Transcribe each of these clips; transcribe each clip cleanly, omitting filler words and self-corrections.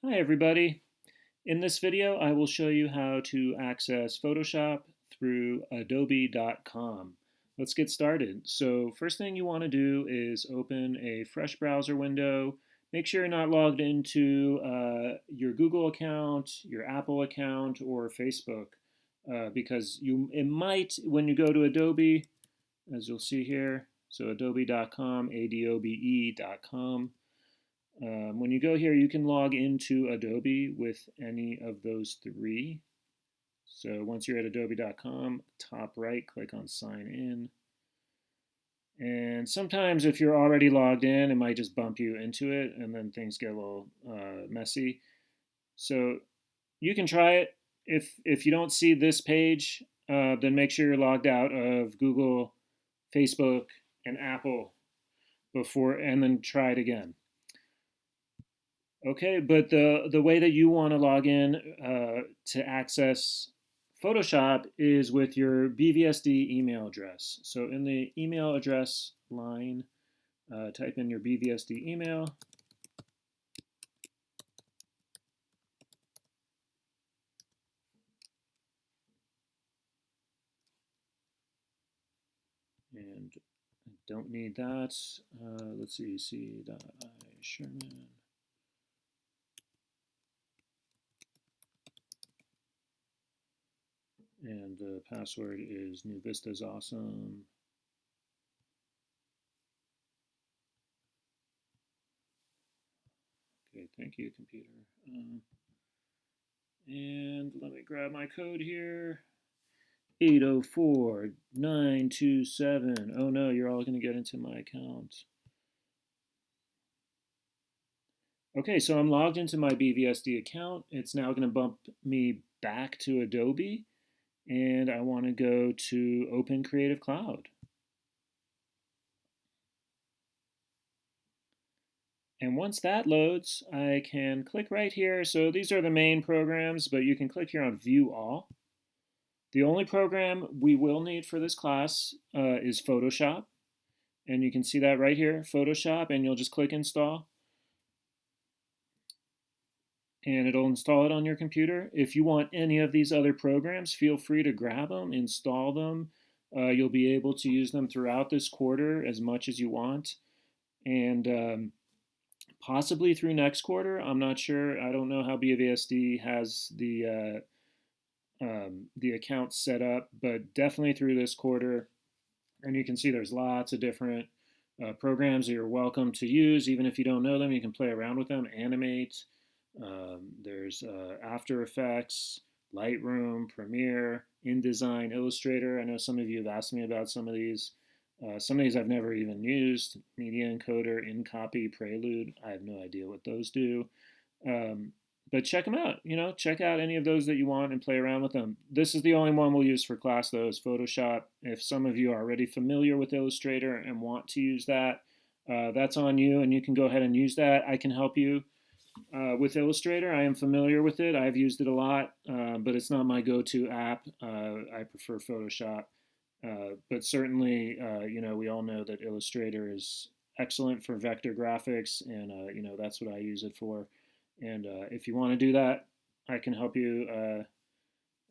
Hi everybody. In this video I will show you how to access Photoshop through Adobe.com. Let's get started. So first thing you want to do is open a fresh browser window. Make sure you're not logged into your Google account, your Apple account, or Facebook because it might, when you go to Adobe, as you'll see here, so adobe.com, adobe.com. When you go here, you can log into Adobe with any of those three. So once you're at adobe.com, top right, click on sign in. And sometimes if you're already logged in, it might just bump you into it and then things get a little messy. So you can try it. If you don't see this page, then make sure you're logged out of Google, Facebook, and Apple before, and then try it again. Okay, but the way that you want to log in to access Photoshop is with your BVSD email address. So in the email address line, type in your BVSD email. And I don't need that. Let's see, C.I. Sherman. And the password is New Vista's awesome. Okay, thank you, computer. And let me grab my code here. 804-927. Oh no, you're all going to get into my account. Okay, so I'm logged into my BVSD account. It's now going to bump me back to Adobe, and I want to go to Open Creative Cloud. And once that loads, I can click right here. So these are the main programs, but you can click here on View All. The only program we will need for this class is Photoshop. And you can see that right here, Photoshop, and you'll just click Install. And it'll install it on your computer. If you want any of these other programs, feel free to grab them, install them. You'll be able to use them throughout this quarter as much as you want. And possibly through next quarter. I'm not sure. I don't know how BVSD has the account set up, but definitely through this quarter. And you can see there's lots of different programs that you're welcome to use. Even if you don't know them, you can play around with them, animate. There's After Effects, Lightroom, Premiere, InDesign, Illustrator. I know some of you have asked me about some of these. Some of these I've never even used. Media Encoder, InCopy, Prelude. I have no idea what those do. But check them out. Check out any of those that you want and play around with them. This is the only one we'll use for class, though, is Photoshop. If some of you are already familiar with Illustrator and want to use that, that's on you, and you can go ahead and use that. I can help you with Illustrator. I am familiar with it. I've used it a lot, but it's not my go-to app. I prefer Photoshop. But certainly, we all know that Illustrator is excellent for vector graphics, and that's what I use it for. And if you want to do that, I can help you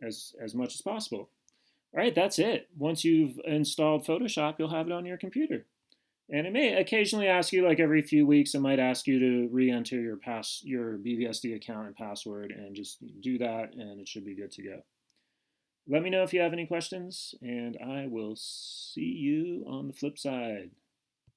as much as possible. All right, that's it. Once you've installed Photoshop, you'll have it on your computer. And it may occasionally ask you, like every few weeks, it might ask you to re-enter your BVSD account and password, and just do that, and it should be good to go. Let me know if you have any questions, and I will see you on the flip side.